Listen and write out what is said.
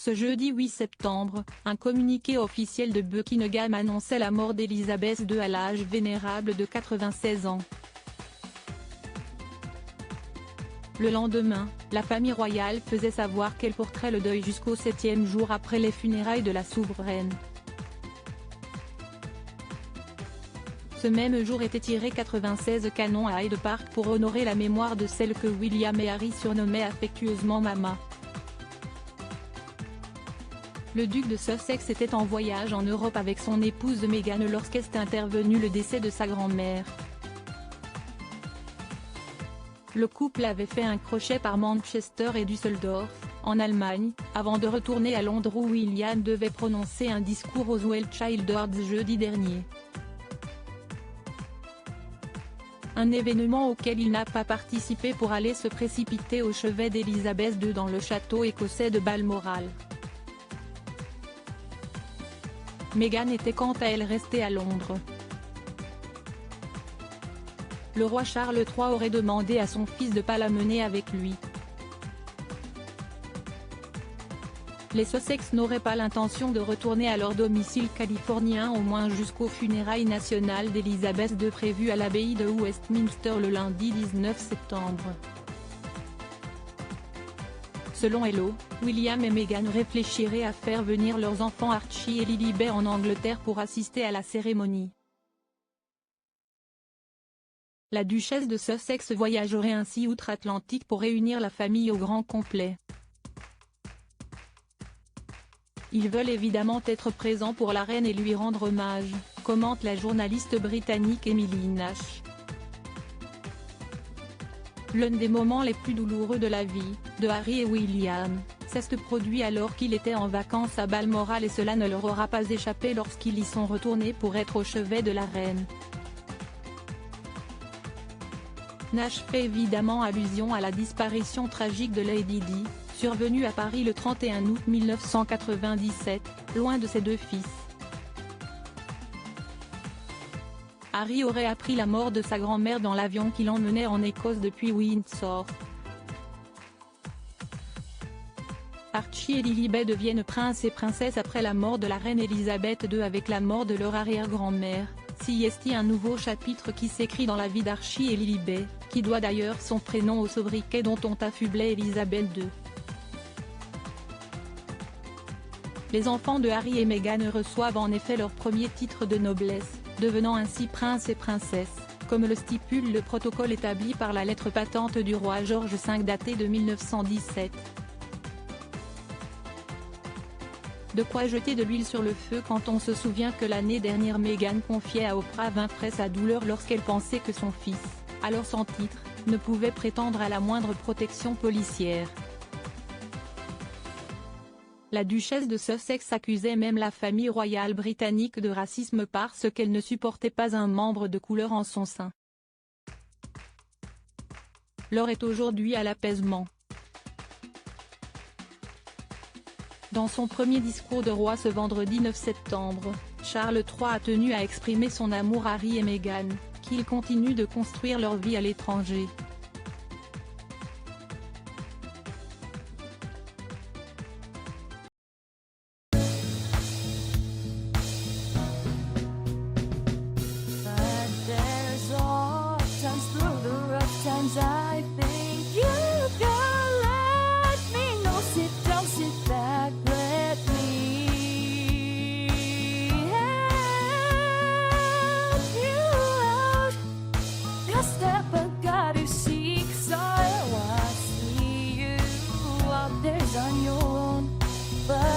Ce jeudi 8 septembre, un communiqué officiel de Buckingham annonçait la mort d'Elisabeth II à l'âge vénérable de 96 ans. Le lendemain, la famille royale faisait savoir qu'elle porterait le deuil jusqu'au 7e jour après les funérailles de la souveraine. Ce même jour étaient tirés 96 canons à Hyde Park pour honorer la mémoire de celle que William et Harry surnommaient affectueusement Mama. Le duc de Sussex était en voyage en Europe avec son épouse Meghan lorsqu'est intervenu le décès de sa grand-mère. Le couple avait fait un crochet par Manchester et Düsseldorf, en Allemagne, avant de retourner à Londres où William devait prononcer un discours aux Well Childers jeudi dernier. Un événement auquel il n'a pas participé pour aller se précipiter au chevet d'Elisabeth II dans le château écossais de Balmoral. Meghan était quant à elle restée à Londres. Le roi Charles III aurait demandé à son fils de ne pas la mener avec lui. Les Sussex n'auraient pas l'intention de retourner à leur domicile californien au moins jusqu'aux funérailles nationales d'Elisabeth II prévues à l'abbaye de Westminster le lundi 19 septembre. Selon Hello, William et Meghan réfléchiraient à faire venir leurs enfants Archie et Lilibet en Angleterre pour assister à la cérémonie. La duchesse de Sussex voyagerait ainsi outre-Atlantique pour réunir la famille au grand complet. Ils veulent évidemment être présents pour la reine et lui rendre hommage, commente la journaliste britannique Emily Nash. L'un des moments les plus douloureux de la vie, de Harry et William, s'est produit alors qu'il était en vacances à Balmoral et cela ne leur aura pas échappé lorsqu'ils y sont retournés pour être au chevet de la reine. Nash fait évidemment allusion à la disparition tragique de Lady Di, survenue à Paris le 31 août 1997, loin de ses deux fils. Harry aurait appris la mort de sa grand-mère dans l'avion qui l'emmenait en Écosse depuis Windsor. Archie et Lilibet deviennent princes et princesses après la mort de la reine Elisabeth II avec la mort de leur arrière-grand-mère. S'y est un nouveau chapitre qui s'écrit dans la vie d'Archie et Lilibet, qui doit d'ailleurs son prénom au sobriquet dont on affublait Elisabeth II. Les enfants de Harry et Meghan reçoivent en effet leur premier titre de noblesse, devenant ainsi prince et princesse, comme le stipule le protocole établi par la lettre patente du roi George V datée de 1917. De quoi jeter de l'huile sur le feu quand on se souvient que l'année dernière Meghan confiait à Oprah Winfrey sa douleur lorsqu'elle pensait que son fils, alors sans titre, ne pouvait prétendre à la moindre protection policière. La duchesse de Sussex accusait même la famille royale britannique de racisme parce qu'elle ne supportait pas un membre de couleur en son sein. L'heure est aujourd'hui à l'apaisement. Dans son premier discours de roi ce vendredi 9 septembre, Charles III a tenu à exprimer son amour à Harry et Meghan, qu'ils continuent de construire leur vie à l'étranger. I think you can let me know. Sit down, sit back, let me help you out. Just step got to seek, so I see you out there on your own, but